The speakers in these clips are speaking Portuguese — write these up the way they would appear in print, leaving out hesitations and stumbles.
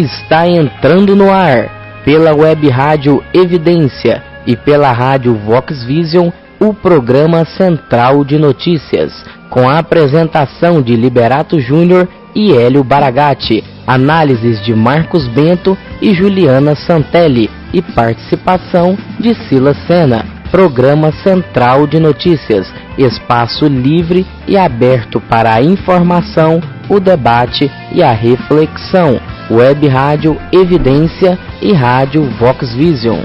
está entrando no ar, pela web rádio Evidência e pela rádio Vox Vision, o programa Central de Notícias, com a apresentação de Liberato Júnior e Hélio Baragatti, análises de Marcos Bento e Juliana Santelli e participação de Silas Sena. Programa Central de Notícias, espaço livre e aberto para a informação, o debate e a reflexão. Web Rádio Evidência e Rádio Vox Vision.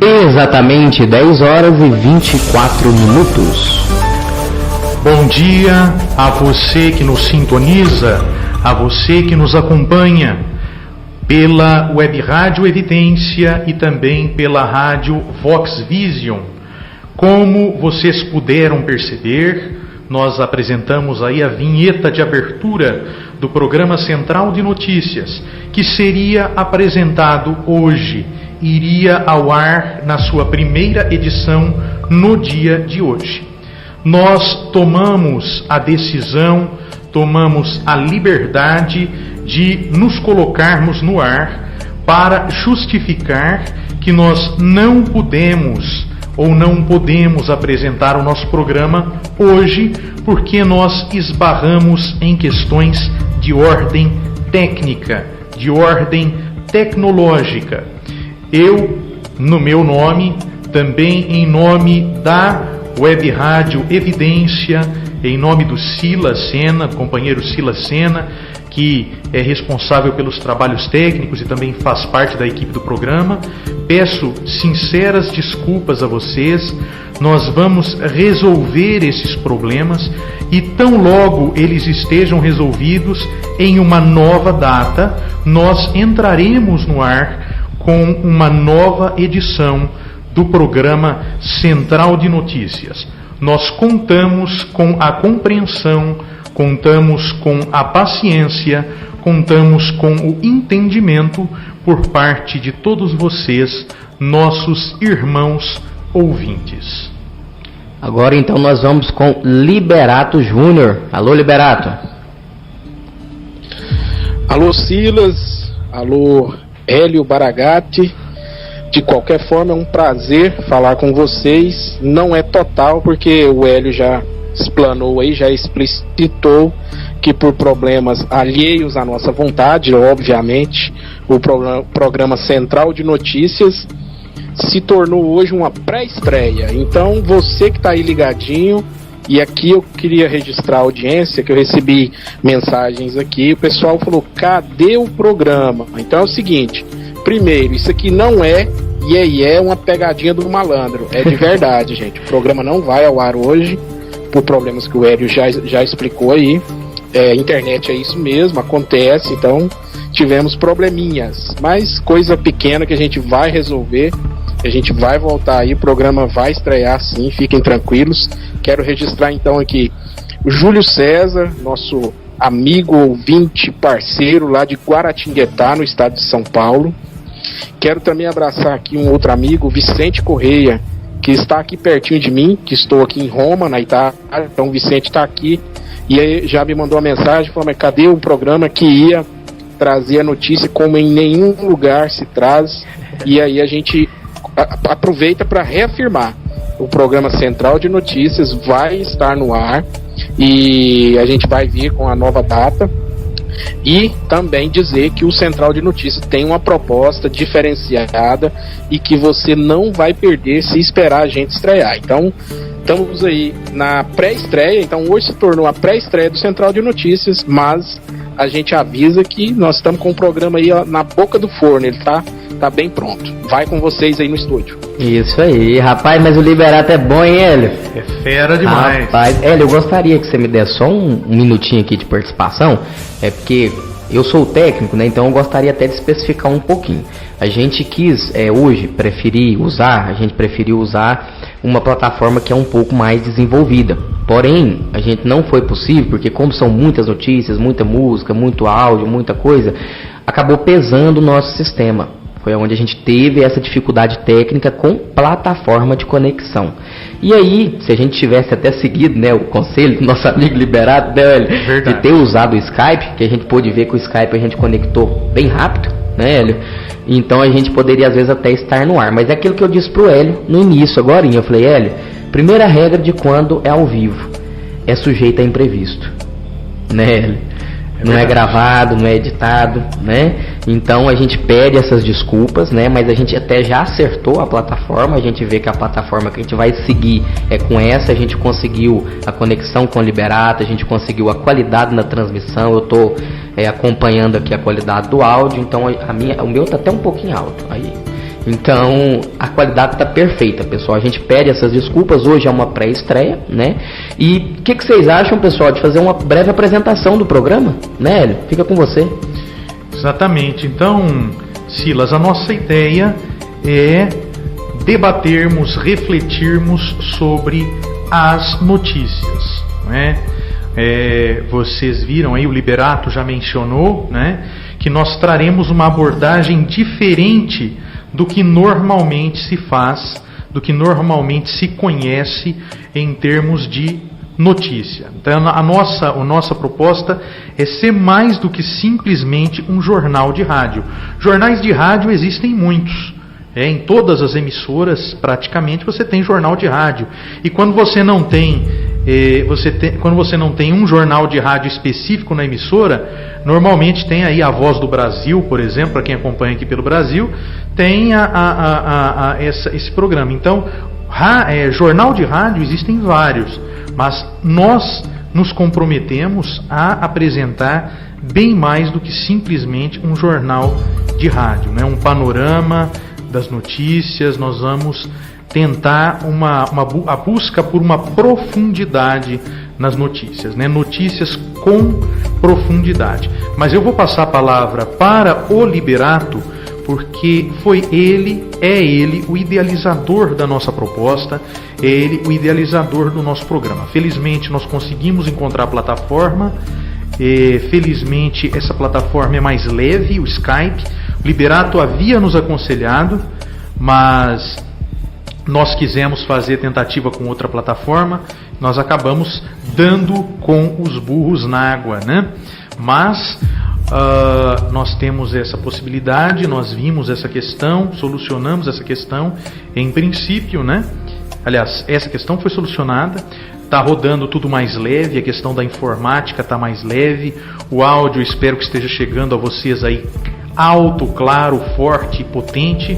Exatamente 10 horas e 24 minutos. Bom dia a você que nos sintoniza, a você que nos acompanha pela Web Rádio Evidência e também pela Rádio Vox Vision. Como vocês puderam perceber, nós apresentamos aí a vinheta de abertura do programa Central de Notícias, que seria apresentado hoje, iria ao ar na sua primeira edição no dia de hoje. Nós tomamos a decisão, tomamos a liberdade de nos colocarmos no ar para justificar que nós não podemos ou não podemos apresentar o nosso programa hoje porque nós esbarramos em questões de ordem técnica, de ordem tecnológica. Eu, no meu nome, também em nome da Web Rádio Evidência, em nome do Silas Sena, companheiro Silas Sena, que é responsável pelos trabalhos técnicos e também faz parte da equipe do programa, peço sinceras desculpas a vocês. Nós vamos resolver esses problemas e tão logo eles estejam resolvidos, em uma nova data, nós entraremos no ar com uma nova edição do programa Central de Notícias. Nós contamos com a compreensão, contamos com a paciência, contamos com o entendimento por parte de todos vocês, nossos irmãos ouvintes. Agora então nós vamos com Liberato Júnior. Alô, Liberato. Alô, Silas. Alô, Hélio Baragatti. De qualquer forma, é um prazer falar com vocês. Não é total, porque o Hélio já explanou aí, já explicitou que por problemas alheios à nossa vontade, obviamente, o programa Central de Notícias se tornou hoje uma pré-estreia. Então, você que está aí ligadinho, e aqui eu queria registrar a audiência, que eu recebi mensagens aqui, o pessoal falou, cadê o programa? Então é o seguinte, primeiro, isso aqui não é uma pegadinha do malandro, é de verdade, gente. O programa não vai ao ar hoje, por problemas que o Hélio já explicou aí. Internet é isso mesmo, acontece, então tivemos probleminhas, mas coisa pequena que a gente vai resolver, a gente vai voltar aí, o programa vai estrear sim, fiquem tranquilos. Quero registrar então aqui o Júlio César, nosso amigo, ouvinte, parceiro lá de Guaratinguetá, no estado de São Paulo. Quero também abraçar aqui um outro amigo, Vicente Correia, que está aqui pertinho de mim, que estou aqui em Roma, na Itália. Então o Vicente está aqui e aí já me mandou uma mensagem, falou, mas cadê o programa que ia trazer a notícia como em nenhum lugar se traz? E aí a gente aproveita para reafirmar, o programa Central de Notícias vai estar no ar e a gente vai vir com a nova data. E também dizer que o Central de Notícias tem uma proposta diferenciada e que você não vai perder se esperar a gente estrear. Então, estamos aí na pré-estreia. Então, hoje se tornou a pré-estreia do Central de Notícias, mas a gente avisa que nós estamos com o programa aí na boca do forno. Ele tá bem pronto. Vai com vocês aí no estúdio. Isso aí, rapaz, mas o Liberato é bom, hein, Hélio? É fera demais. Rapaz, Hélio, eu gostaria que você me desse só um minutinho aqui de participação, porque eu sou o técnico, né, então eu gostaria até de especificar um pouquinho. A gente quis, hoje, a gente preferiu usar uma plataforma que é um pouco mais desenvolvida. Porém, a gente não foi possível, porque como são muitas notícias, muita música, muito áudio, muita coisa, acabou pesando o nosso sistema. Foi onde a gente teve essa dificuldade técnica com plataforma de conexão. E aí, se a gente tivesse até seguido, né, o conselho do nosso amigo Liberato, né, Hélio, de ter usado o Skype, que a gente pôde ver que o Skype a gente conectou bem rápido, né, Hélio? Então a gente poderia às vezes até estar no ar. Mas é aquilo que eu disse pro Hélio no início, agora eu falei, Hélio, primeira regra de quando é ao vivo, é sujeito a imprevisto, né, Hélio? Não é gravado, não é editado, né? Então a gente pede essas desculpas, né? Mas a gente até já acertou a plataforma. A gente vê que a plataforma que a gente vai seguir é com essa. A gente conseguiu a conexão com o Liberato, a gente conseguiu a qualidade na transmissão. Eu estou acompanhando aqui a qualidade do áudio. Então o meu tá até um pouquinho alto aí. Então a qualidade está perfeita, pessoal. A gente pede essas desculpas. Hoje é uma pré-estreia, né? E o que vocês acham, pessoal, de fazer uma breve apresentação do programa, né, Hélio? Fica com você. Exatamente. Então, Silas, a nossa ideia é debatermos, refletirmos sobre as notícias, né? Vocês viram aí, o Liberato já mencionou, né, que nós traremos uma abordagem diferente do que normalmente se faz, do que normalmente se conhece em termos de notícia. Então a nossa proposta é ser mais do que simplesmente um jornal de rádio. Jornais de rádio existem muitos. Em todas as emissoras, praticamente, você tem jornal de rádio. E quando você não tem um jornal de rádio específico na emissora, normalmente tem aí a Voz do Brasil, por exemplo, para quem acompanha aqui pelo Brasil, tem esse programa. Então, jornal de rádio existem vários, mas nós nos comprometemos a apresentar bem mais do que simplesmente um jornal de rádio, né? Um panorama das notícias. Nós vamos tentar a busca por uma profundidade nas notícias, né? Notícias com profundidade. Mas eu vou passar a palavra para o Liberato, porque é ele o idealizador da nossa proposta, é ele o idealizador do nosso programa. Felizmente nós conseguimos encontrar a plataforma, felizmente essa plataforma é mais leve, o Skype. O Liberato havia nos aconselhado, mas nós quisemos fazer tentativa com outra plataforma, nós acabamos dando com os burros na água, né? Mas nós temos essa possibilidade, nós vimos essa questão, solucionamos essa questão em princípio, né? Aliás, essa questão foi solucionada, está rodando tudo mais leve, a questão da informática está mais leve, o áudio espero que esteja chegando a vocês aí alto, claro, forte e potente.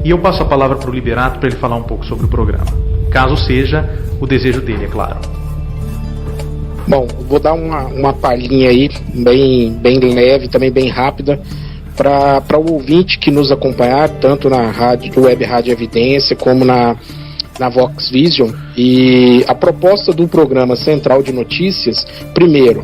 E eu passo a palavra para o Liberato para ele falar um pouco sobre o programa, caso seja o desejo dele, é claro. Bom, vou dar uma palhinha aí, bem leve, também bem rápida, para o ouvinte que nos acompanhar, tanto na Web Rádio Evidência, como na Vox Vision. E a proposta do programa Central de Notícias, primeiro,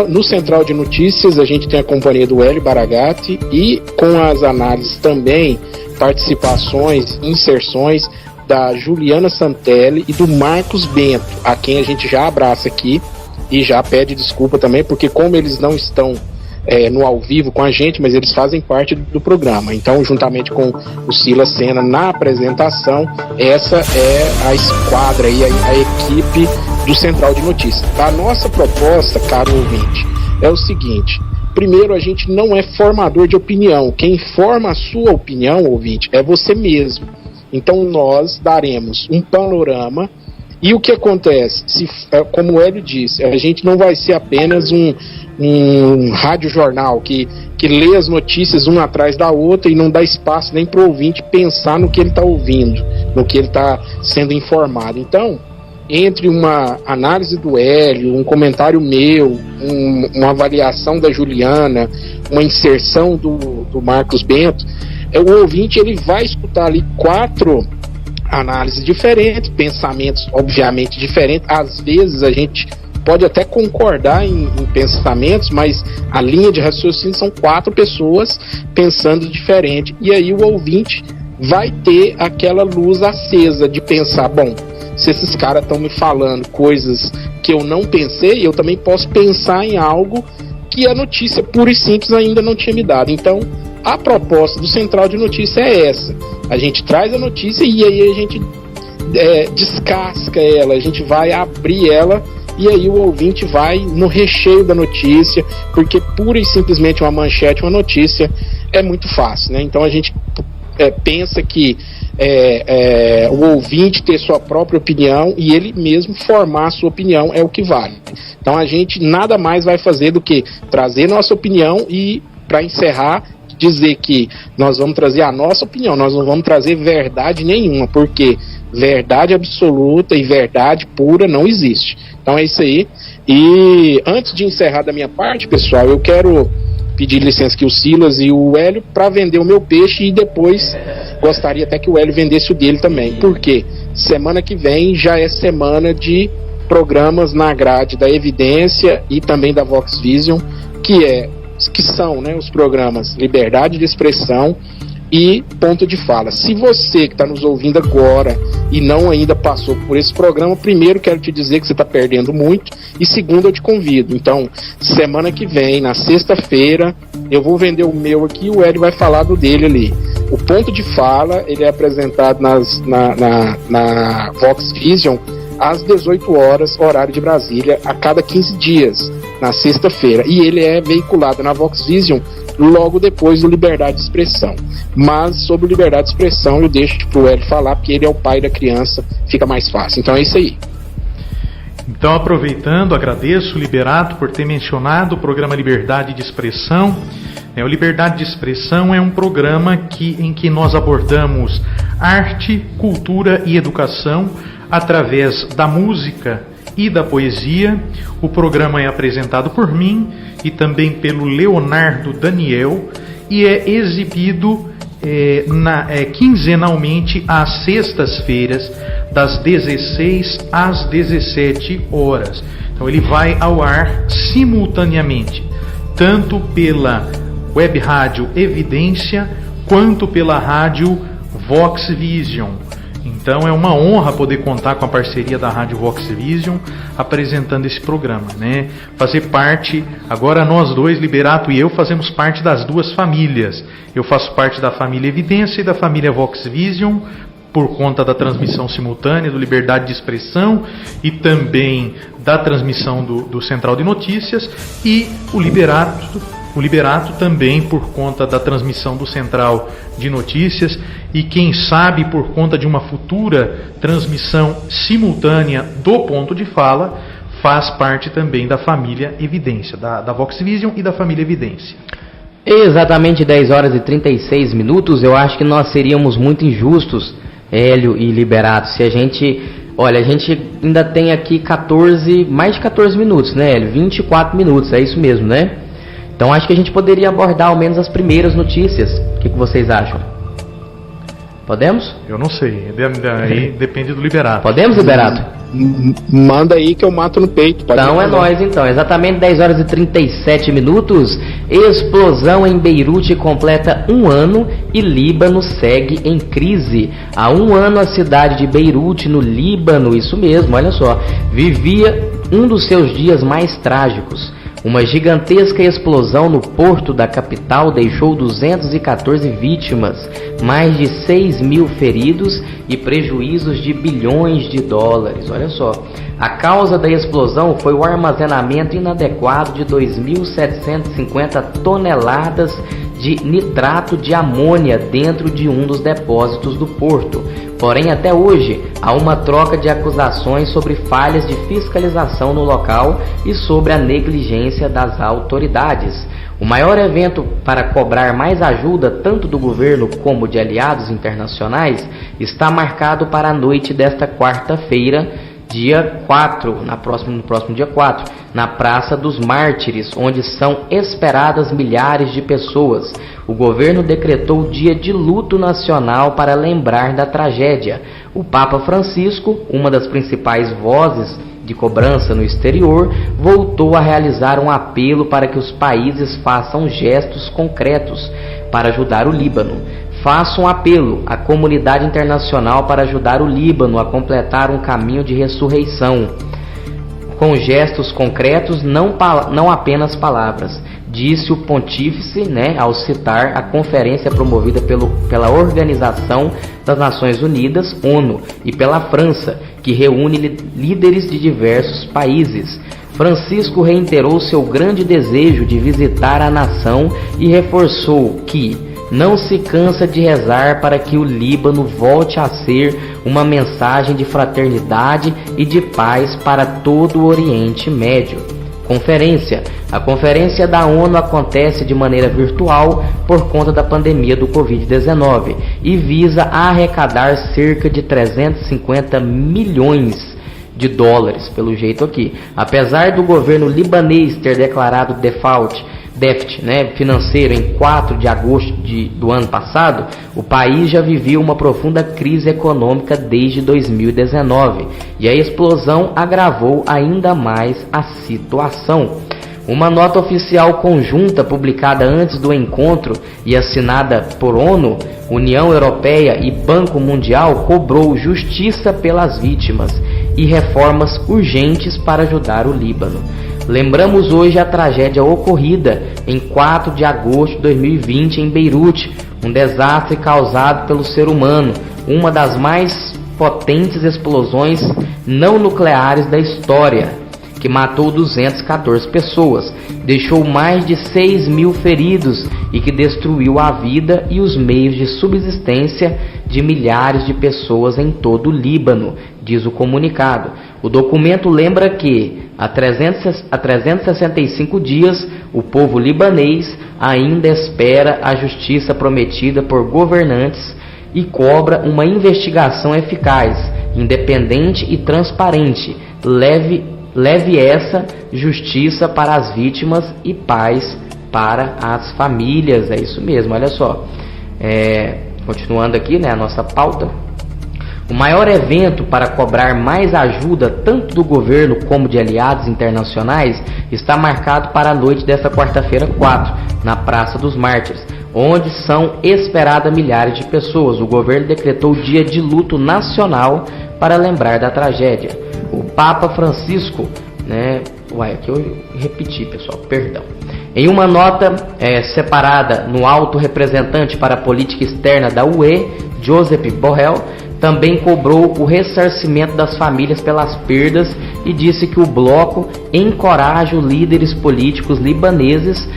no Central de Notícias a gente tem a companhia do Hélio Baragatti e com as análises também, participações, inserções da Juliana Santelli e do Marcos Bento, a quem a gente já abraça aqui e já pede desculpa também, porque como eles não estão no ao vivo com a gente, mas eles fazem parte do programa. Então, juntamente com o Silas Sena na apresentação, essa é a esquadra e a equipe do Central de Notícias. A nossa proposta, caro ouvinte, é o seguinte: primeiro, a gente não é formador de opinião. Quem forma a sua opinião, ouvinte, é você mesmo. Então nós daremos um panorama. E o que acontece? Como o Hélio disse, a gente não vai ser apenas um rádio-jornal que lê as notícias uma atrás da outra e não dá espaço nem para o ouvinte pensar no que ele está ouvindo, no que ele está sendo informado. Então, entre uma análise do Hélio, um comentário meu, uma avaliação da Juliana, uma inserção do Marcos Bento, o ouvinte ele vai escutar ali 4 análises diferentes, pensamentos obviamente diferentes. Às vezes a gente pode até concordar em pensamentos, mas a linha de raciocínio são 4 pessoas pensando diferente, e aí o ouvinte vai ter aquela luz acesa de pensar, bom, se esses caras estão me falando coisas que eu não pensei, eu também posso pensar em algo que a notícia pura e simples ainda não tinha me dado. Então, a proposta do Central de Notícia é essa. A gente traz a notícia e aí a gente descasca ela, a gente vai abrir ela e aí o ouvinte vai no recheio da notícia, porque pura e simplesmente uma manchete, uma notícia é muito fácil, né? Então a gente pensa que o ouvinte ter sua própria opinião e ele mesmo formar a sua opinião é o que vale. Então a gente nada mais vai fazer do que trazer nossa opinião e, para encerrar, dizer que nós vamos trazer a nossa opinião, nós não vamos trazer verdade nenhuma, porque verdade absoluta e verdade pura não existe. Então é isso aí. E antes de encerrar da minha parte, pessoal, eu quero pedir licença aqui o Silas e o Hélio para vender o meu peixe e depois gostaria até que o Hélio vendesse o dele também. Por quê? Semana que vem já é semana de programas na grade da Evidência e também da Vox Vision, que são, né, os programas Liberdade de Expressão e Ponto de Fala. Se você que está nos ouvindo agora e não ainda passou por esse programa, primeiro quero te dizer que você está perdendo muito, e segundo eu te convido. Então, semana que vem, na sexta-feira, eu vou vender o meu aqui e o Hélio vai falar do dele ali. O Ponto de Fala, ele é apresentado na Vox Vision às 18 horas, horário de Brasília, a cada 15 dias, na sexta-feira. E ele é veiculado na Vox Vision logo depois do Liberdade de Expressão. Mas sobre Liberdade de Expressão eu deixo pro Hélio falar, porque ele é o pai da criança, fica mais fácil. Então é isso aí. Então, aproveitando, agradeço o Liberato por ter mencionado o programa Liberdade de Expressão. O Liberdade de Expressão é um programa em que nós abordamos arte, cultura e educação através da música e da poesia. O programa é apresentado por mim e também pelo Leonardo Daniel e é exibido quinzenalmente às sextas-feiras, das 16 às 17 horas. Então ele vai ao ar simultaneamente, tanto pela web rádio Evidência quanto pela rádio Vox Vision. Então é uma honra poder contar com a parceria da Rádio Vox Vision apresentando esse programa, né? Fazer parte, agora nós dois, Liberato e eu, fazemos parte das duas famílias. Eu faço parte da família Evidência e da família Vox Vision, por conta da transmissão simultânea do Liberdade de Expressão e também da transmissão do Central de Notícias, e o Liberato também por conta da transmissão do Central de Notícias e quem sabe por conta de uma futura transmissão simultânea do Ponto de Fala, faz parte também da família Evidência, da Vox Vision e da família Evidência. Exatamente 10 horas e 36 minutos, eu acho que nós seríamos muito injustos, Hélio e Liberato, se a gente... Olha, a gente ainda tem aqui mais de 14 minutos, né, Hélio? 24 minutos, é isso mesmo, né? Então acho que a gente poderia abordar ao menos as primeiras notícias. O que vocês acham? Podemos? Eu não sei, aí depende do Liberato. Podemos, Liberato? Manda aí que eu mato no peito. Então é nóis então, exatamente 10 horas e 37 minutos. Explosão em Beirute completa 1 ano e Líbano segue em crise. Há 1 ano a cidade de Beirute, no Líbano, isso mesmo, olha só, vivia um dos seus dias mais trágicos. Uma gigantesca explosão no porto da capital deixou 214 vítimas, mais de 6 mil feridos e prejuízos de bilhões de dólares. Olha só, a causa da explosão foi o armazenamento inadequado de 2.750 toneladas de nitrato de amônia dentro de um dos depósitos do porto. Porém, até hoje, há uma troca de acusações sobre falhas de fiscalização no local e sobre a negligência das autoridades. O maior evento para cobrar mais ajuda, tanto do governo como de aliados internacionais, está marcado para a noite desta quarta-feira, dia 4, no próximo dia 4, na Praça dos Mártires, onde são esperadas milhares de pessoas. O governo decretou o dia de luto nacional para lembrar da tragédia. O Papa Francisco, uma das principais vozes de cobrança no exterior, voltou a realizar um apelo para que os países façam gestos concretos para ajudar o Líbano. Faço um apelo à comunidade internacional para ajudar o Líbano a completar um caminho de ressurreição. com gestos concretos, não apenas palavras, disse o pontífice, ao citar a conferência promovida pela Organização das Nações Unidas, ONU, e pela França, que reúne líderes de diversos países. Francisco reiterou seu grande desejo de visitar a nação e reforçou que não se cansa de rezar para que o Líbano volte a ser uma mensagem de fraternidade e de paz para todo o Oriente Médio. Conferência. A conferência da ONU acontece de maneira virtual por conta da pandemia do Covid-19 e visa arrecadar cerca de 350 milhões de dólares, pelo jeito aqui. Apesar do governo libanês ter declarado déficit financeiro em 4 de agosto do ano passado, o país já vivia uma profunda crise econômica desde 2019 e a explosão agravou ainda mais a situação. Uma nota oficial conjunta publicada antes do encontro e assinada por ONU, União Europeia e Banco Mundial cobrou justiça pelas vítimas e reformas urgentes para ajudar o Líbano. Lembramos hoje a tragédia ocorrida em 4 de agosto de 2020 em Beirute, um desastre causado pelo ser humano, uma das mais potentes explosões não nucleares da história, que matou 214 pessoas, deixou mais de 6 mil feridos e que destruiu a vida e os meios de subsistência de milhares de pessoas em todo o Líbano, diz o comunicado. O documento lembra que, há 365 dias, o povo libanês ainda espera a justiça prometida por governantes e cobra uma investigação eficaz, independente e transparente, leve essa justiça para as vítimas e paz para as famílias. É isso mesmo, olha só. Continuando aqui, a nossa pauta. O maior evento para cobrar mais ajuda, tanto do governo como de aliados internacionais, está marcado para a noite desta quarta-feira 4, na Praça dos Mártires, onde são esperadas milhares de pessoas. O governo decretou o dia de luto nacional para lembrar da tragédia. O Papa Francisco, aqui eu repeti, pessoal, perdão. Em uma nota separada no alto representante para a política externa da UE, Josep Borrell, também cobrou o ressarcimento das famílias pelas perdas e disse que o bloco encoraja os líderes políticos libaneses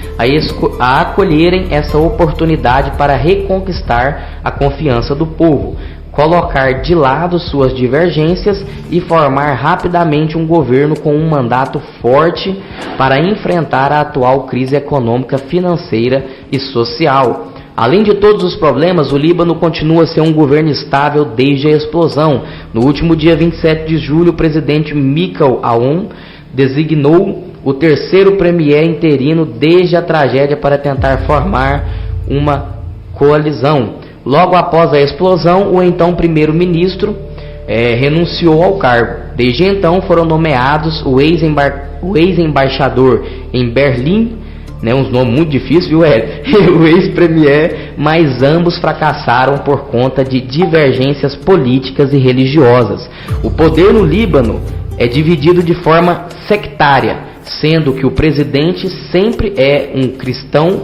a acolherem essa oportunidade para reconquistar a confiança do povo, colocar de lado suas divergências e formar rapidamente um governo com um mandato forte para enfrentar a atual crise econômica, financeira e social. Além de todos os problemas, o Líbano continua a ser um governo estável desde a explosão. No último dia 27 de julho, o presidente Michel Aoun designou o terceiro premier interino desde a tragédia para tentar formar uma coalizão. Logo após a explosão, o então primeiro-ministro renunciou ao cargo. Desde então foram nomeados o ex-embaixador em Berlim, uns nomes muito difíceis, viu, e o ex-premier, mas ambos fracassaram por conta de divergências políticas e religiosas. O poder no Líbano é dividido de forma sectária, sendo que o presidente sempre é um cristão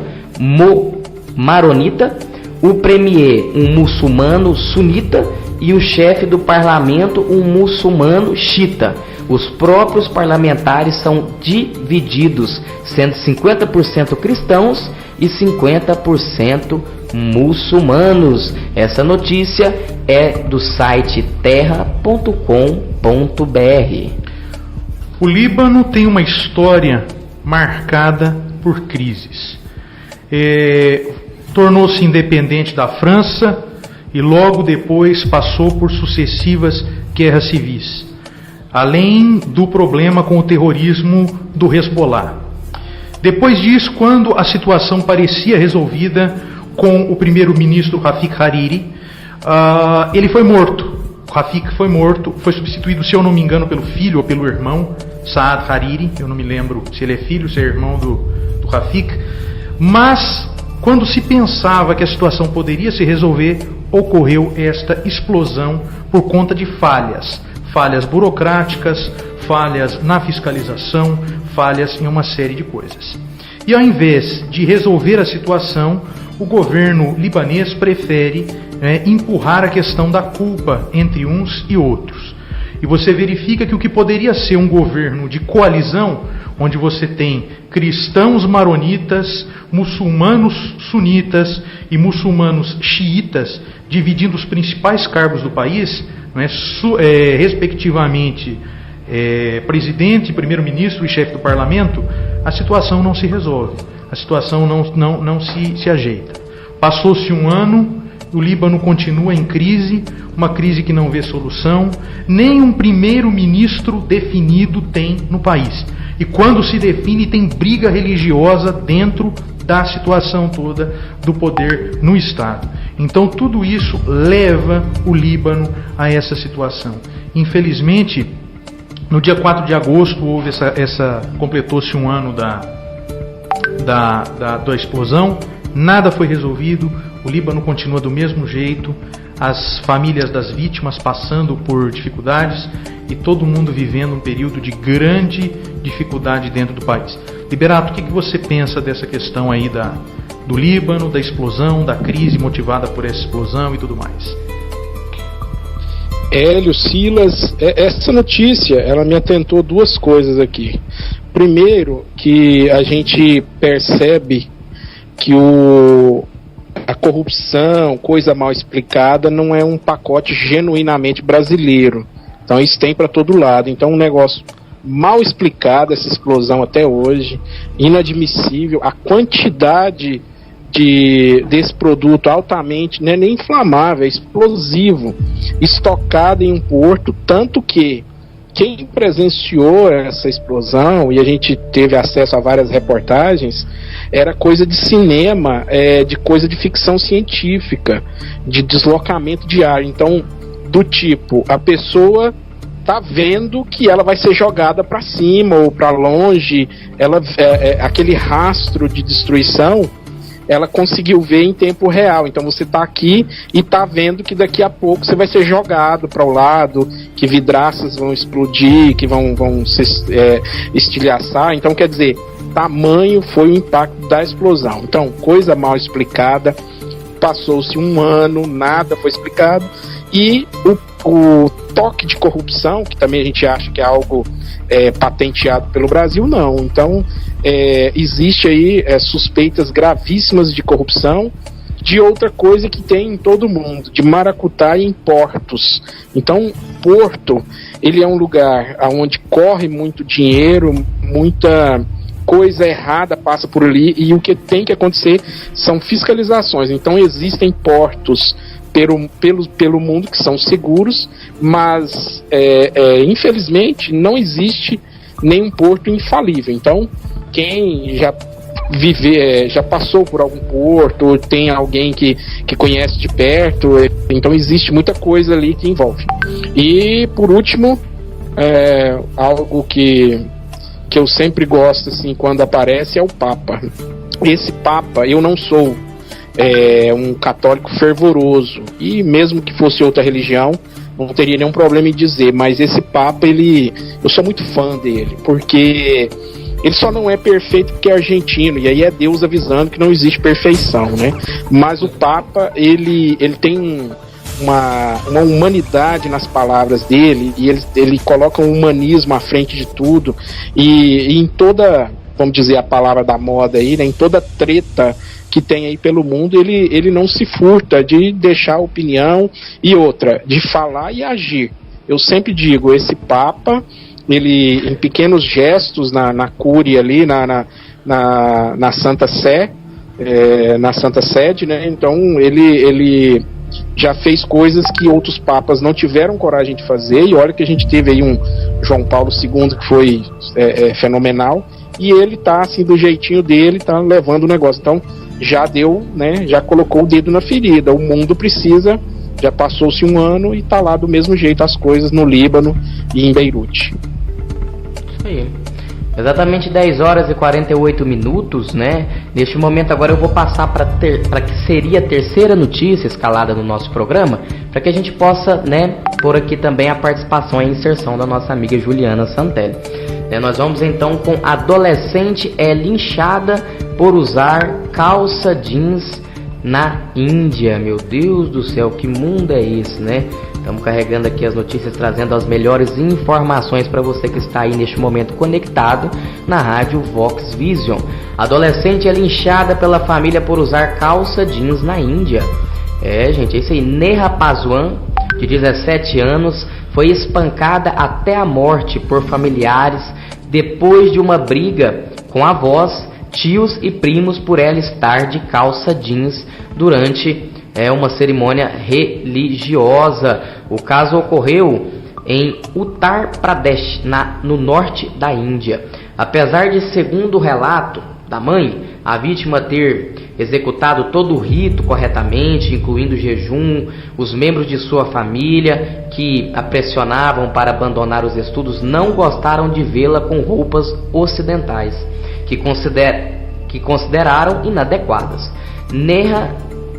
maronita, o premier um muçulmano sunita e o chefe do parlamento um muçulmano xiita. Os próprios parlamentares são divididos, sendo 50% cristãos e 50% muçulmanos. Essa notícia é do site terra.com.br. O Líbano tem uma história marcada por crises. Tornou-se independente da França e logo depois passou por sucessivas guerras civis, além do problema com o terrorismo do Hezbollah. Depois disso, quando a situação parecia resolvida com o primeiro-ministro Rafik Hariri, ele foi morto. Rafik foi morto, foi substituído, se eu não me engano, pelo filho ou pelo irmão, Saad Hariri. Eu não me lembro se ele é filho ou se é irmão do Rafik. Mas, quando se pensava que a situação poderia se resolver, ocorreu esta explosão por conta de falhas burocráticas, falhas na fiscalização, falhas em uma série de coisas. E ao invés de resolver a situação, o governo libanês prefere empurrar a questão da culpa entre uns e outros. E você verifica que o que poderia ser um governo de coalizão, onde você tem cristãos maronitas, muçulmanos sunitas e muçulmanos xiitas dividindo os principais cargos do país, respectivamente presidente, primeiro-ministro e chefe do parlamento, a situação não se resolve, a situação não se ajeita. Passou-se um ano, o Líbano continua em crise, uma crise que não vê solução, nem um primeiro-ministro definido tem no país. E quando se define, tem briga religiosa dentro da situação toda do poder no Estado. Então tudo isso leva o Líbano a essa situação. Infelizmente, no dia 4 de agosto houve completou-se um ano da explosão, nada foi resolvido, o Líbano continua do mesmo jeito, as famílias das vítimas passando por dificuldades e todo mundo vivendo um período de grande dificuldade dentro do país. Liberato, o que você pensa dessa questão aí do Líbano, da explosão, da crise motivada por essa explosão e tudo mais? Hélio, Silas, essa notícia, ela me atentou duas coisas aqui. Primeiro, que a gente percebe que a corrupção, coisa mal explicada, não é um pacote genuinamente brasileiro. Então isso tem para todo lado. Então um negócio mal explicado, essa explosão até hoje, inadmissível. A quantidade desse produto altamente, não é nem inflamável, é explosivo, estocado em um porto, tanto que quem presenciou essa explosão, e a gente teve acesso a várias reportagens, era coisa de cinema, de coisa de ficção científica, de deslocamento de ar. Então, do tipo, a pessoa tá vendo que ela vai ser jogada para cima ou para longe, aquele rastro de destruição, ela conseguiu ver em tempo real. Então você tá aqui e tá vendo que daqui a pouco você vai ser jogado para o lado, que vidraças vão explodir, que vão se estilhaçar. Então, quer dizer, tamanho foi o impacto da explosão. Então, coisa mal explicada, passou-se um ano, nada foi explicado, e o toque de corrupção, que também a gente acha que é algo patenteado pelo Brasil, não. Então, existe aí suspeitas gravíssimas de corrupção, de outra coisa que tem em todo mundo, de maracutaia em portos. Então, Porto, ele é um lugar onde corre muito dinheiro, muita coisa errada passa por ali, e o que tem que acontecer são fiscalizações. Então existem portos pelo mundo que são seguros, mas infelizmente não existe nenhum porto infalível. Então quem já passou por algum porto, ou tem alguém que conhece de perto, então existe muita coisa ali que envolve. E por último, algo que eu sempre gosto, assim, quando aparece, é o Papa. Esse Papa, eu não sou um católico fervoroso, e mesmo que fosse outra religião, não teria nenhum problema em dizer, mas esse Papa, eu sou muito fã dele, porque ele só não é perfeito porque é argentino, e aí é Deus avisando que não existe perfeição, né? Mas o Papa, ele tem uma humanidade nas palavras dele, e ele coloca um humanismo à frente de tudo, e em toda, vamos dizer, a palavra da moda aí, né, em toda treta que tem aí pelo mundo, ele não se furta de deixar a opinião, e outra, de falar e agir. Eu sempre digo, esse Papa, ele, em pequenos gestos na cúria ali, na Santa Sé, na Santa Sede, né, então ele já fez coisas que outros papas não tiveram coragem de fazer, e olha que a gente teve aí um João Paulo II que foi fenomenal, e ele tá assim do jeitinho dele, tá levando o negócio. Então já deu, né, já colocou o dedo na ferida. O mundo precisa, já passou-se um ano e tá lá do mesmo jeito as coisas no Líbano e em Beirute. Aí. Exatamente 10 horas e 48 minutos, né? Neste momento agora eu vou passar para que seria a terceira notícia escalada no nosso programa, para que a gente possa, né, pôr aqui também a participação e a inserção da nossa amiga Juliana Santelli. Nós vamos então com adolescente é linchada por usar calça jeans na Índia. Meu Deus do céu, que mundo é esse, né? Estamos carregando aqui as notícias, trazendo as melhores informações para você que está aí neste momento conectado na rádio Vox Vision. Adolescente é linchada pela família por usar calça jeans na Índia. Gente, é isso aí. Neha Paswan, de 17 anos, foi espancada até a morte por familiares depois de uma briga com avós, tios e primos por ela estar de calça jeans durante uma cerimônia religiosa. O caso ocorreu em Uttar Pradesh, no norte da Índia. Apesar de, segundo o relato da mãe, a vítima ter executado todo o rito corretamente, incluindo o jejum, os membros de sua família que a pressionavam para abandonar os estudos não gostaram de vê-la com roupas ocidentais, que consideraram inadequadas. Neha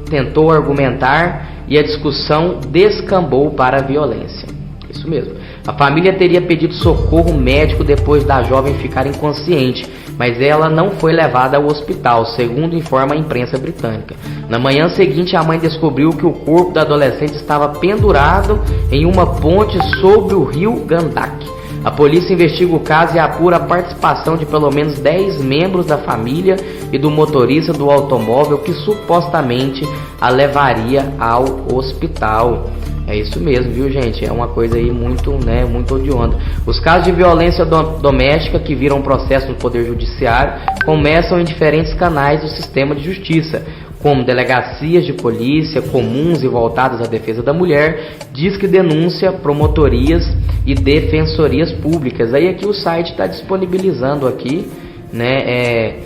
tentou argumentar e a discussão descambou para a violência. Isso mesmo. A família teria pedido socorro médico depois da jovem ficar inconsciente, mas ela não foi levada ao hospital, segundo informa a imprensa britânica. Na manhã seguinte, a mãe descobriu que o corpo da adolescente estava pendurado em uma ponte sobre o rio Gandak. A polícia investiga o caso e apura a participação de pelo menos 10 membros da família e do motorista do automóvel que supostamente a levaria ao hospital. É isso mesmo, viu, gente? É uma coisa aí muito odiosa. Os casos de violência doméstica que viram processo no Poder Judiciário começam em diferentes canais do sistema de justiça, como delegacias de polícia comuns e voltadas à defesa da mulher, disque denúncia, promotorias e defensorias públicas. Aí aqui o site está disponibilizando aqui, né,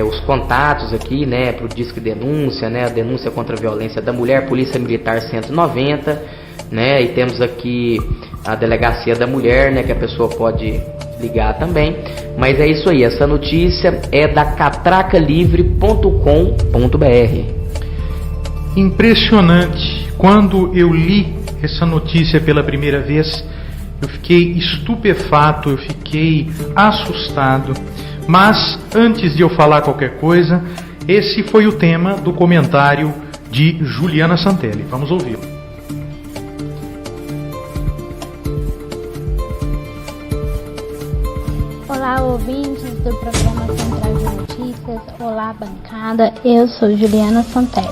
os contatos aqui, né, para o disque denúncia, né, a denúncia contra a violência da mulher, Polícia Militar 190, né, e temos aqui a delegacia da mulher, né, que a pessoa pode ligar também. Mas é isso aí, essa notícia é da catracalivre.com.br. Impressionante. Quando eu li essa notícia pela primeira vez, eu fiquei estupefato, eu fiquei assustado. Mas antes de eu falar qualquer coisa, esse foi o tema do comentário de Juliana Santelli. Vamos ouvi-lo. Olá, ouvintes do programa Central de Notícias. Olá, bancada. Eu sou Juliana Santelli.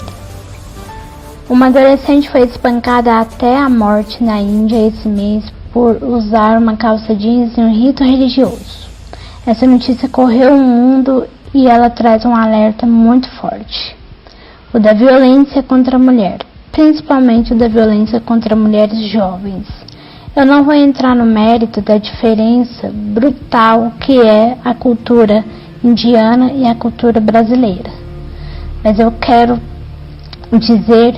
Uma adolescente foi espancada até a morte na Índia esse mês por usar uma calça jeans em um rito religioso. Essa notícia correu o mundo e ela traz um alerta muito forte. O da violência contra a mulher, principalmente o da violência contra mulheres jovens. Eu não vou entrar no mérito da diferença brutal que é a cultura indiana e a cultura brasileira. Mas eu quero dizer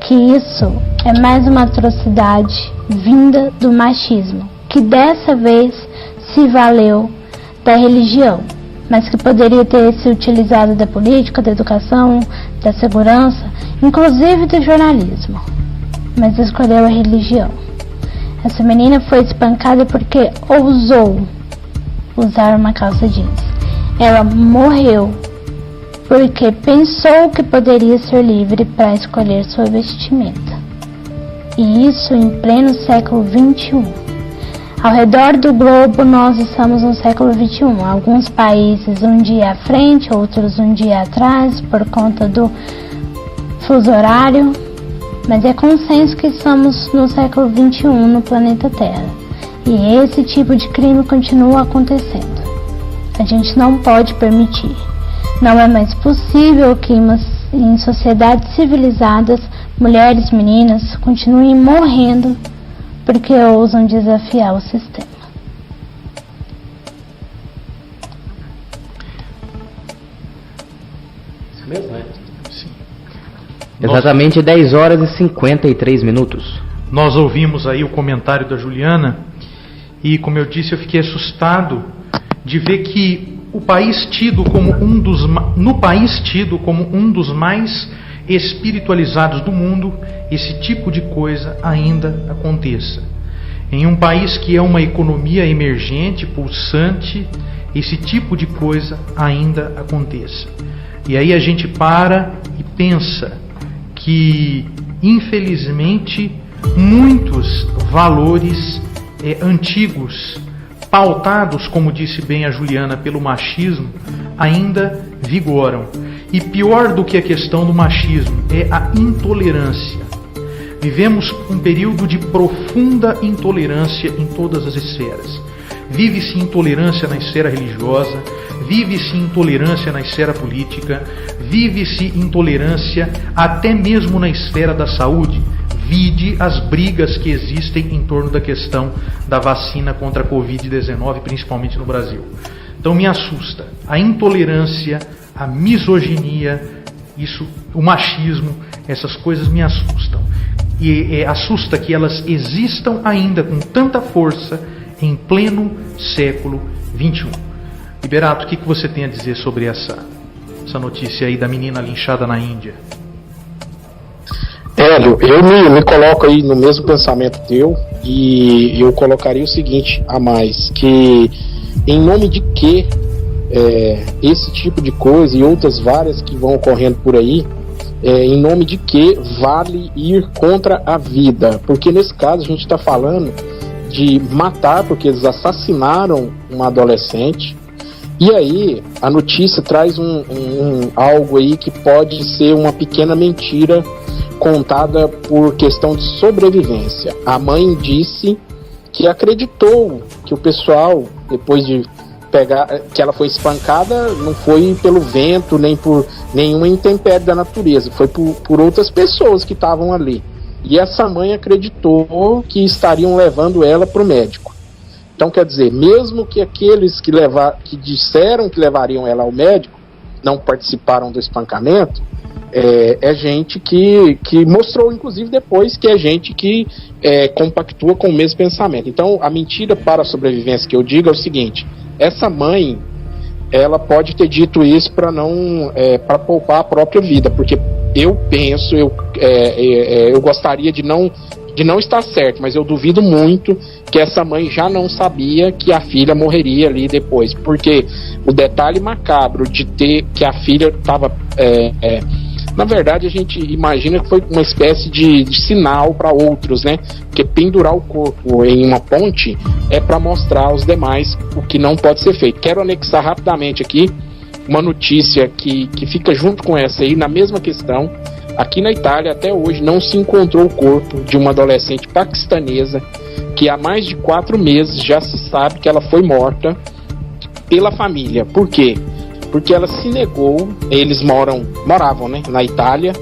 que isso é mais uma atrocidade vinda do machismo, que dessa vez se valeu da religião, mas que poderia ter se utilizado da política, da educação, da segurança, inclusive do jornalismo, mas escolheu a religião. Essa menina foi espancada porque ousou usar uma calça jeans. Ela morreu porque pensou que poderia ser livre para escolher sua vestimenta. E isso em pleno século XXI. Ao redor do globo nós estamos no século XXI. Alguns países um dia à frente, outros um dia atrás, por conta do fuso horário. Mas é consenso que estamos no século XXI no planeta Terra. E esse tipo de crime continua acontecendo. A gente não pode permitir. Não é mais possível que em sociedades civilizadas, mulheres, meninas, continuem morrendo porque ousam desafiar o sistema. Isso mesmo, né? Sim. Exatamente 10 horas e 53 minutos. Nós ouvimos aí o comentário da Juliana e, como eu disse, eu fiquei assustado de ver que no país tido como um dos mais espiritualizados do mundo, esse tipo de coisa ainda aconteça. Em um país que é uma economia emergente, pulsante, esse tipo de coisa ainda aconteça. E aí a gente para e pensa que, infelizmente, muitos valores antigos, pautados, como disse bem a Juliana, pelo machismo, ainda vigoram. E pior do que a questão do machismo é a intolerância. Vivemos um período de profunda intolerância em todas as esferas. Vive-se intolerância na esfera religiosa, vive-se intolerância na esfera política, vive-se intolerância até mesmo na esfera da saúde. Vide as brigas que existem em torno da questão da vacina contra a Covid-19, principalmente no Brasil. Então me assusta a intolerância, a misoginia, o machismo, essas coisas me assustam. E assusta que elas existam ainda com tanta força em pleno século XXI. Liberato, o que você tem a dizer sobre essa notícia aí da menina linchada na Índia? Hélio, eu me coloco aí no mesmo pensamento teu, e eu colocaria o seguinte a mais, que em nome de que esse tipo de coisa e outras várias que vão ocorrendo por aí, em nome de que vale ir contra a vida? Porque nesse caso a gente está falando de matar, porque eles assassinaram uma adolescente, e aí a notícia traz algo aí que pode ser uma pequena mentira contada por questão de sobrevivência. A mãe disse que acreditou que o pessoal, depois de que ela foi espancada, não foi pelo vento, nem por nenhuma intempérie da natureza, foi por outras pessoas que estavam ali. E essa mãe acreditou que estariam levando ela para o médico. Então, quer dizer, mesmo que aqueles que disseram que levariam ela ao médico não participaram do espancamento, é gente que mostrou, inclusive, depois que é gente que compactua com o mesmo pensamento. Então, a mentira para a sobrevivência que eu digo é o seguinte: essa mãe, ela pode ter dito isso para poupar a própria vida, porque eu penso, eu gostaria de não estar certo, mas eu duvido muito que essa mãe já não sabia que a filha morreria ali depois, porque o detalhe macabro de ter que a filha estava na verdade, a gente imagina que foi uma espécie de sinal para outros, né? Porque pendurar o corpo em uma ponte é para mostrar aos demais o que não pode ser feito. Quero anexar rapidamente aqui uma notícia que fica junto com essa aí, na mesma questão. Aqui na Itália, até hoje, não se encontrou o corpo de uma adolescente paquistanesa que há mais de 4 meses já se sabe que ela foi morta pela família. Por quê? Porque ela se negou, eles moravam, né, na Itália,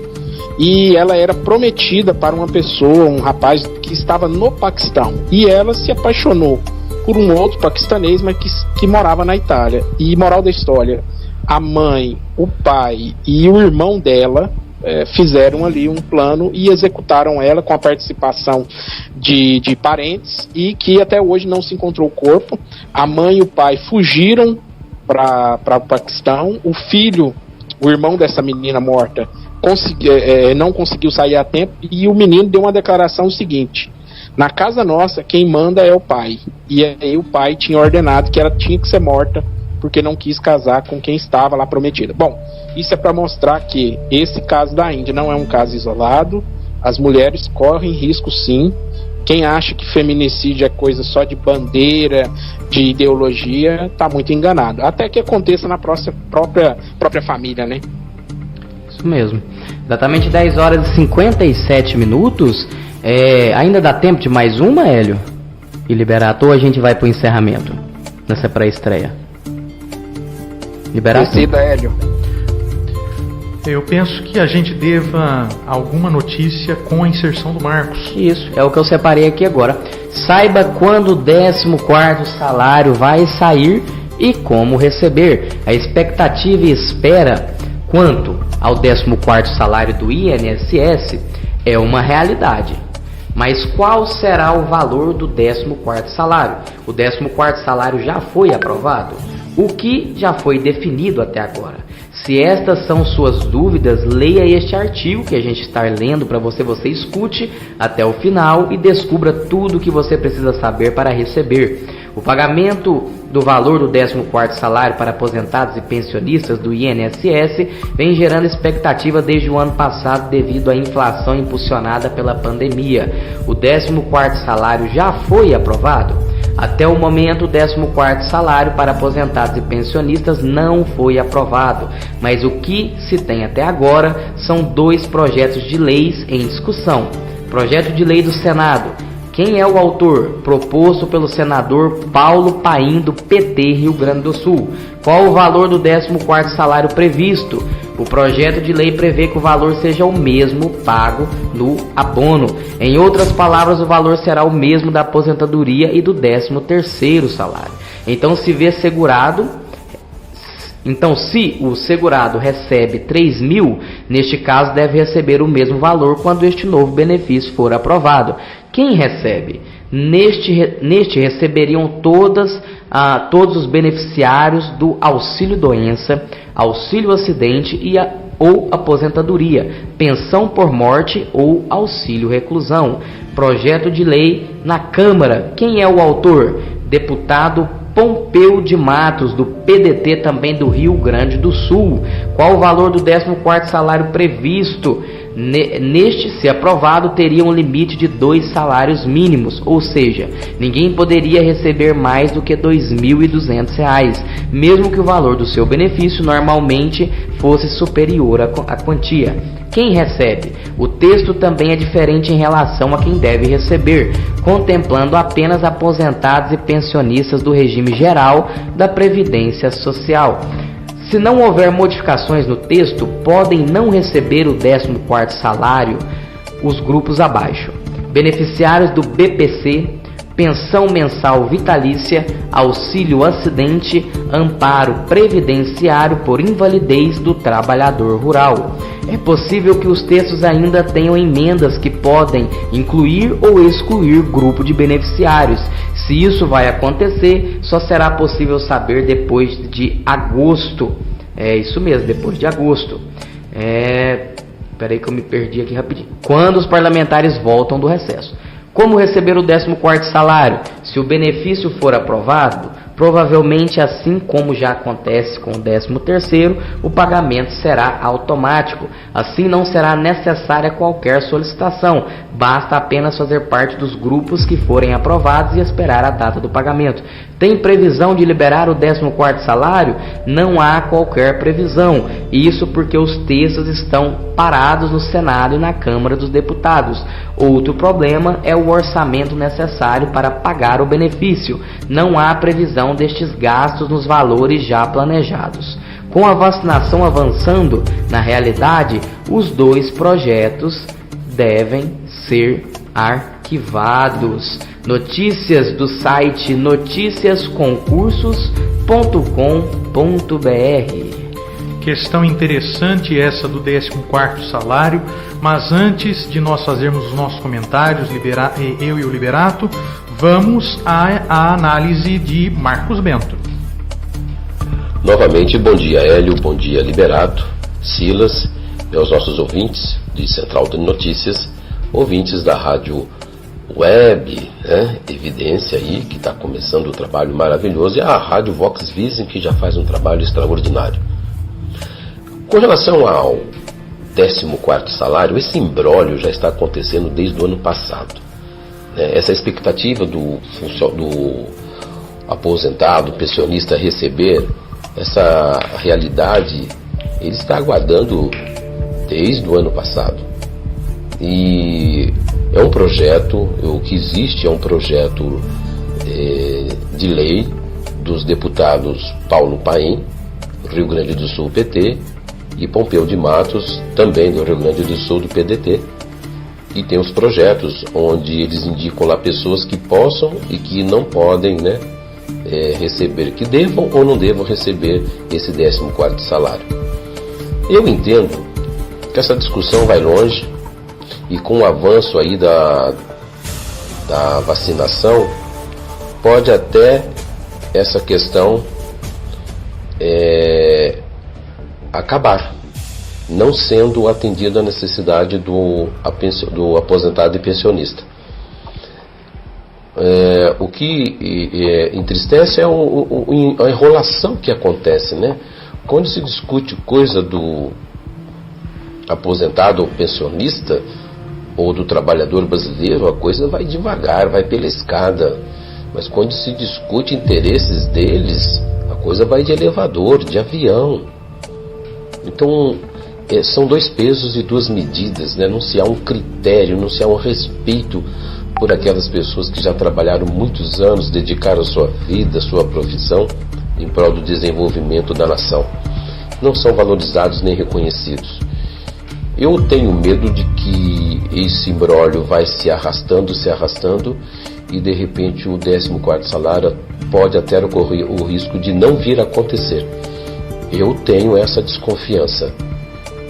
e ela era prometida para uma pessoa, um rapaz que estava no Paquistão, e ela se apaixonou por um outro paquistanês, mas que morava na Itália. E moral da história, a mãe, o pai e o irmão dela fizeram ali um plano e executaram ela com a participação de parentes, e que até hoje não se encontrou o corpo. A mãe e o pai fugiram para o Paquistão. O filho, o irmão dessa menina morta, não conseguiu sair a tempo, e o menino deu uma declaração seguinte: na casa nossa quem manda é o pai. E aí o pai tinha ordenado que ela tinha que ser morta porque não quis casar com quem estava lá prometida. Bom, isso é para mostrar que esse caso da Índia não é um caso isolado. As mulheres correm risco, sim. Quem acha que feminicídio é coisa só de bandeira, de ideologia, está muito enganado. Até que aconteça na própria família, né? Isso mesmo. Exatamente 10 horas e 57 minutos. Ainda dá tempo de mais uma, Hélio? E Liberato, ou a gente vai para o encerramento nessa pré-estreia? Liberato? Decida, Hélio. Eu penso que a gente deva alguma notícia com a inserção do Marcos. Isso, é o que eu separei aqui agora. Saiba quando o 14º salário vai sair e como receber. A expectativa e espera quanto ao 14º salário do INSS é uma realidade. Mas qual será o valor do 14º salário? O 14º salário já foi aprovado? O que já foi definido até agora? Se estas são suas dúvidas, leia este artigo que a gente está lendo para você. Você escute até o final e descubra tudo o que você precisa saber para receber. O pagamento do valor do 14º salário para aposentados e pensionistas do INSS vem gerando expectativa desde o ano passado devido à inflação impulsionada pela pandemia. O 14º salário já foi aprovado? Até o momento, o 14º salário para aposentados e pensionistas não foi aprovado, mas o que se tem até agora são 2 projetos de leis em discussão. Projeto de lei do Senado. Quem é o autor? Proposto pelo senador Paulo Paim, do PT, Rio Grande do Sul. Qual o valor do 14º salário previsto? O projeto de lei prevê que o valor seja o mesmo pago no abono. Em outras palavras, o valor será o mesmo da aposentadoria e do 13º salário. Então, se o segurado recebe 3 mil, neste caso deve receber o mesmo valor quando este novo benefício for aprovado. Quem recebe? Neste receberiam todos os beneficiários do auxílio-doença, auxílio-acidente ou aposentadoria, pensão por morte ou auxílio-reclusão. Projeto de lei na Câmara. Quem é o autor? Deputado Pompeu de Matos, do PDT, também do Rio Grande do Sul. Qual o valor do 14º salário previsto? Neste, se aprovado, teria um limite de 2 salários mínimos, ou seja, ninguém poderia receber mais do que R$ 2.200, mesmo que o valor do seu benefício normalmente fosse superior à quantia. Quem recebe? O texto também é diferente em relação a quem deve receber, contemplando apenas aposentados e pensionistas do regime geral da Previdência Social. Se não houver modificações no texto, podem não receber o 14º salário os grupos abaixo: beneficiários do BPC, pensão mensal vitalícia, auxílio acidente, amparo previdenciário por invalidez do trabalhador rural. É possível que os textos ainda tenham emendas que podem incluir ou excluir grupo de beneficiários. Se isso vai acontecer, só será possível saber depois de agosto. É isso mesmo, depois de agosto. Peraí que eu me perdi aqui rapidinho. Quando os parlamentares voltam do recesso. Como receber o 14º salário? Se o benefício for aprovado, provavelmente, assim como já acontece com o 13º, o pagamento será automático. Assim não será necessária qualquer solicitação, basta apenas fazer parte dos grupos que forem aprovados e esperar a data do pagamento. Tem previsão de liberar o 14º salário? Não há qualquer previsão. Isso porque os textos estão parados no Senado e na Câmara dos Deputados. Outro problema é o orçamento necessário para pagar o benefício. Não há previsão destes gastos nos valores já planejados. Com a vacinação avançando, na realidade, os 2 projetos devem ser arquivados. Notícias do site noticiasconcursos.com.br. Questão interessante essa do 14º salário, mas antes de nós fazermos os nossos comentários, eu e o Liberato, vamos à análise de Marcos Bento. Novamente, bom dia Hélio, bom dia Liberato, Silas e aos nossos ouvintes de Central de Notícias, ouvintes da rádio web, Evidência aí, que está começando o trabalho maravilhoso, e a rádio Vox Vision, que já faz um trabalho extraordinário. Com relação ao 14º salário, esse imbróglio já está acontecendo desde o ano passado. Essa expectativa do aposentado, pensionista receber essa realidade, ele está aguardando desde o ano passado. E é um projeto, o que existe é um projeto de lei dos deputados Paulo Paim, Rio Grande do Sul, PT, e Pompeu de Matos, também do Rio Grande do Sul, do PDT. E tem os projetos onde eles indicam lá pessoas que possam e que não podem, receber, que devam ou não devam receber esse 14º salário. Eu entendo que essa discussão vai longe, e com o avanço aí da vacinação, pode até essa questão acabar, não sendo atendida a necessidade do aposentado e pensionista. O que entristece é a enrolação que acontece, né? Quando se discute coisa do aposentado ou pensionista ou do trabalhador brasileiro, a coisa vai devagar, vai pela escada. Mas quando se discute interesses deles, a coisa vai de elevador, de avião. Então, são dois pesos e duas medidas, né? Não se há um critério, não se há um respeito por aquelas pessoas que já trabalharam muitos anos, dedicaram sua vida, sua profissão em prol do desenvolvimento da nação. Não são valorizados nem reconhecidos. Eu tenho medo de que esse imbróglio vai se arrastando, e de repente o 14º salário pode até ocorrer o risco de não vir a acontecer. Eu tenho essa desconfiança,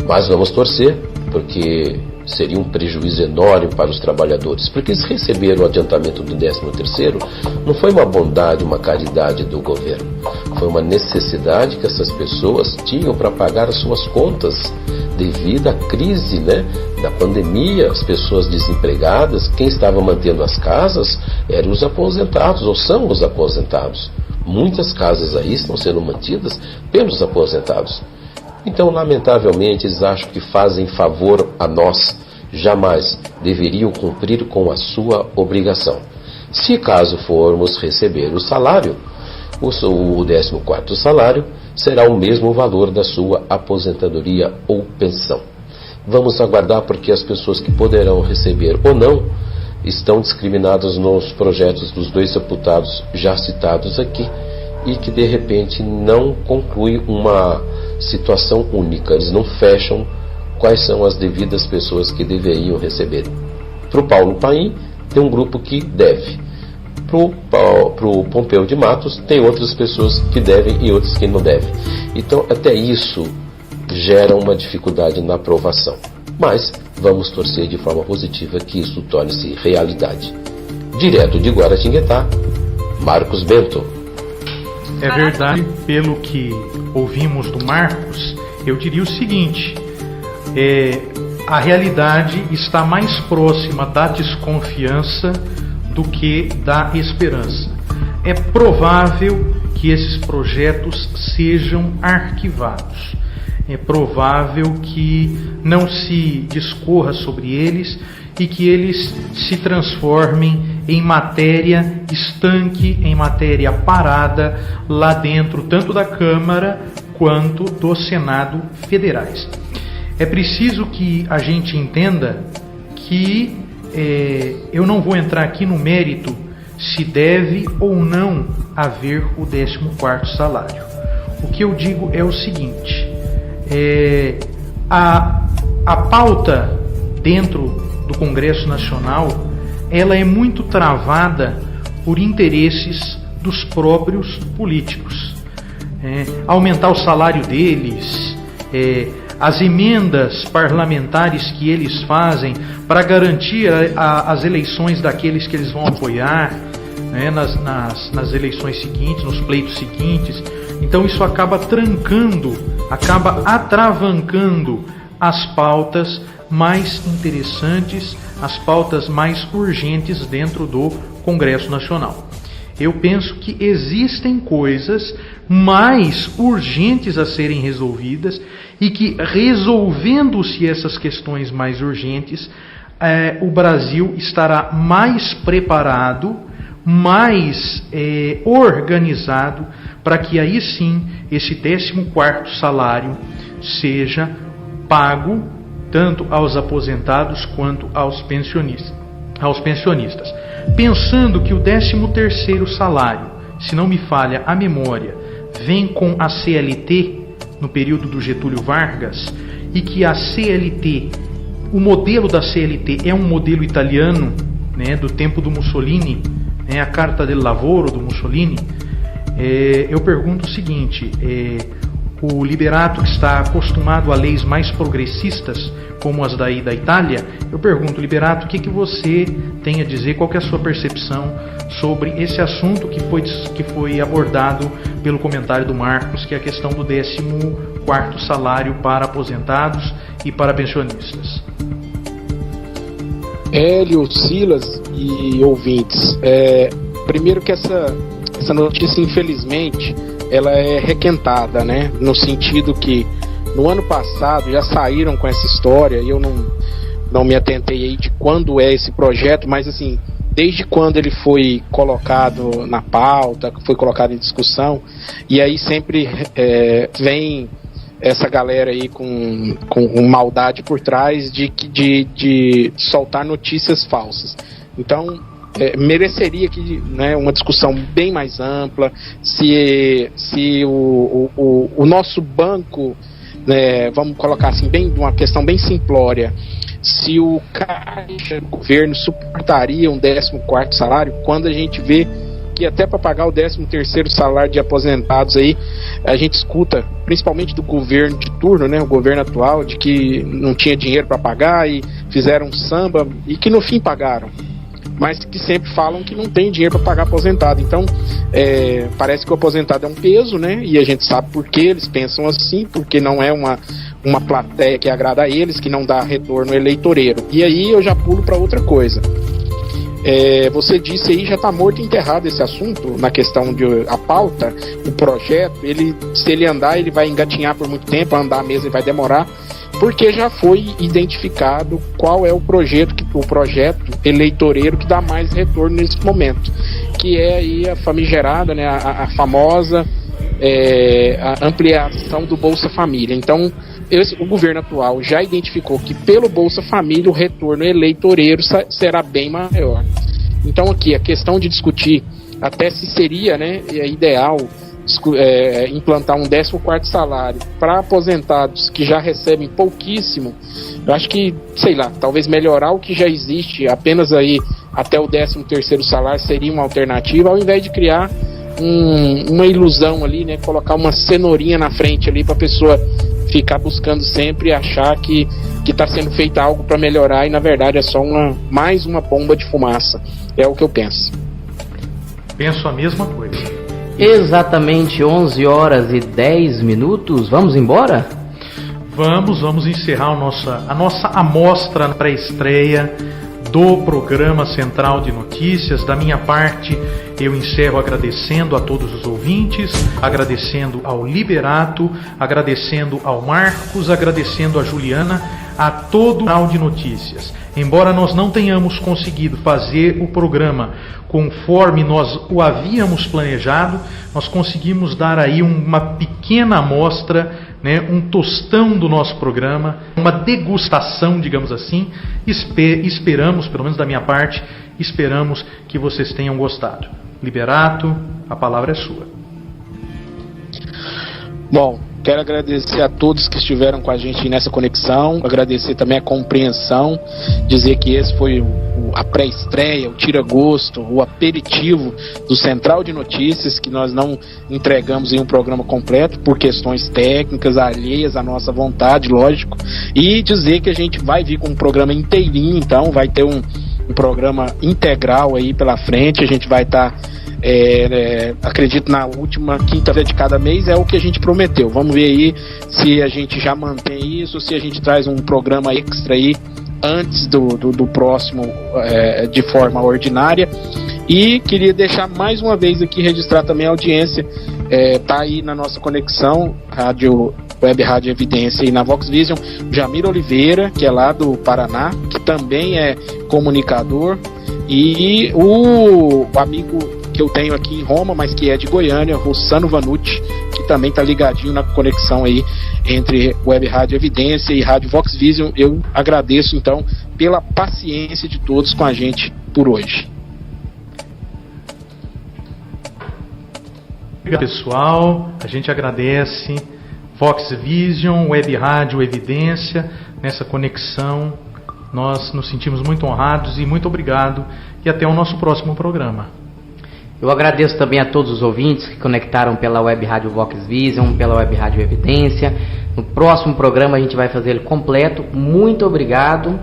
mas vamos torcer, porque seria um prejuízo enorme para os trabalhadores, porque eles receberam o adiantamento do 13º, não foi uma bondade, uma caridade do governo, foi uma necessidade que essas pessoas tinham para pagar as suas contas, devido à crise, né, da pandemia. As pessoas desempregadas, quem estava mantendo as casas eram os aposentados, ou são os aposentados. Muitas casas aí estão sendo mantidas pelos aposentados. Então, lamentavelmente, eles acham que fazem favor a nós. Jamais deveriam cumprir com a sua obrigação. Se caso formos receber o salário, o 14º salário será o mesmo valor da sua aposentadoria ou pensão. Vamos aguardar, porque as pessoas que poderão receber ou não estão discriminadas nos projetos dos dois deputados já citados aqui, e que de repente não conclui uma situação única, eles não fecham quais são as devidas pessoas que deveriam receber. Para o Paulo Paim tem um grupo que deve, para o Pompeu de Matos tem outras pessoas que devem e outras que não devem. Então até isso gera uma dificuldade na aprovação, mas vamos torcer de forma positiva que isso torne-se realidade. Direto de Guaratinguetá, Marcos Bento. É verdade, pelo que ouvimos do Marcos, eu diria o seguinte: a realidade está mais próxima da desconfiança do que da esperança. É provável que esses projetos sejam arquivados. É provável que não se discorra sobre eles e que eles se transformem em matéria estanque, em matéria parada lá dentro, tanto da Câmara quanto do Senado federais. É preciso que a gente entenda que eu não vou entrar aqui no mérito se deve ou não haver o 14º salário. O que eu digo é o seguinte: a pauta dentro do Congresso Nacional, ela é muito travada por interesses dos próprios políticos. Aumentar o salário deles, as emendas parlamentares que eles fazem para garantir as eleições daqueles que eles vão apoiar, né, nas eleições seguintes, nos pleitos seguintes. Então isso acaba trancando, acaba atravancando as pautas mais interessantes, as pautas mais urgentes dentro do Congresso Nacional. Eu penso que existem coisas mais urgentes a serem resolvidas e que, resolvendo-se essas questões mais urgentes, o Brasil estará mais preparado, mais organizado, para que aí sim esse 14º salário seja pago tanto aos aposentados quanto aos pensionistas. Pensando que o 13º salário, se não me falha a memória, vem com a CLT no período do Getúlio Vargas, e que a CLT, o modelo da CLT é um modelo italiano, né, do tempo do Mussolini, né, a Carta del Lavoro do Mussolini. Eu pergunto o seguinte: o Liberato, que está acostumado a leis mais progressistas, como as daí da Itália, eu pergunto, Liberato, o que você tem a dizer, qual que é a sua percepção sobre esse assunto que foi abordado pelo comentário do Marcos, que é a questão do 14º salário para aposentados e para pensionistas. Hélio, Silas e ouvintes, primeiro que essa notícia, infelizmente, ela é requentada, né? No sentido que no ano passado já saíram com essa história, e eu não me atentei aí de quando é esse projeto, mas assim, desde quando ele foi colocado na pauta, foi colocado em discussão, e aí sempre vem essa galera aí com maldade por trás de soltar notícias falsas. Então, mereceria que, né, uma discussão bem mais ampla, se o nosso banco, né, vamos colocar assim, uma questão bem simplória, se o caixa do governo suportaria um 14º salário, quando a gente vê que até para pagar o 13º salário de aposentados aí, a gente escuta, principalmente do governo de turno, né, o governo atual, de que não tinha dinheiro para pagar e fizeram samba, e que no fim pagaram, mas que sempre falam que não tem dinheiro para pagar aposentado. Então, parece que o aposentado é um peso, né, e a gente sabe por que eles pensam assim, porque não é uma plateia que agrada a eles, que não dá retorno eleitoreiro. E aí eu já pulo para outra coisa. Você disse aí, já está morto e enterrado esse assunto, na questão de a pauta, o projeto, se ele andar, ele vai engatinhar por muito tempo, andar mesmo vai demorar, porque já foi identificado qual é o projeto eleitoreiro que dá mais retorno nesse momento, que é aí a famigerada, né, a famosa a ampliação do Bolsa Família. Então, o governo atual já identificou que pelo Bolsa Família o retorno eleitoreiro será bem maior. Então aqui a questão de discutir até se seria, né, ideal implantar um 14º salário para aposentados que já recebem pouquíssimo. Eu acho que, sei lá, talvez melhorar o que já existe, apenas aí até o 13º salário seria uma alternativa, ao invés de criar uma ilusão ali, né, colocar uma cenourinha na frente ali para a pessoa ficar buscando sempre e achar que está sendo feito algo para melhorar, e na verdade é só mais uma bomba de fumaça. É o que eu penso. Penso a mesma coisa. Exatamente 11h10. Vamos embora? Vamos encerrar a nossa amostra pré-estreia do programa Central de Notícias. Da minha parte, eu encerro agradecendo a todos os ouvintes, agradecendo ao Liberato, agradecendo ao Marcos, agradecendo a Juliana, a todo o Central de Notícias. Embora nós não tenhamos conseguido fazer o programa conforme nós o havíamos planejado, nós conseguimos dar aí uma pequena amostra, né, um tostão do nosso programa, uma degustação, digamos assim. Esperamos, pelo menos da minha parte, esperamos que vocês tenham gostado. Liberato, a palavra é sua. Bom, quero agradecer a todos que estiveram com a gente nessa conexão, agradecer também a compreensão, dizer que esse foi a pré-estreia, o tira-gosto, o aperitivo do Central de Notícias, que nós não entregamos em um programa completo por questões técnicas alheias à nossa vontade, lógico, e dizer que a gente vai vir com um programa inteirinho, então vai ter um programa integral aí pela frente. A gente vai estar, acredito, na última quinta-feira de cada mês, é o que a gente prometeu. Vamos ver aí se a gente já mantém isso, se a gente traz um programa extra aí antes do próximo, de forma ordinária. E queria deixar mais uma vez aqui, registrar também a audiência, tá aí na nossa conexão, Web Rádio Evidência, e na Vox Vision, Jamir Oliveira, que é lá do Paraná, que também é comunicador, e o amigo que eu tenho aqui em Roma, mas que é de Goiânia, Rossano Vanucci, que também está ligadinho na conexão aí entre Web Rádio Evidência e Rádio Vox Vision. Eu agradeço então pela paciência de todos com a gente por hoje. Obrigado, pessoal, a gente agradece Vox Vision, Web Rádio Evidência, nessa conexão. Nós nos sentimos muito honrados e muito obrigado, e até o nosso próximo programa. Eu agradeço também a todos os ouvintes que conectaram pela Web Rádio Vox Vision, pela Web Rádio Evidência. No próximo programa a gente vai fazer ele completo. Muito obrigado.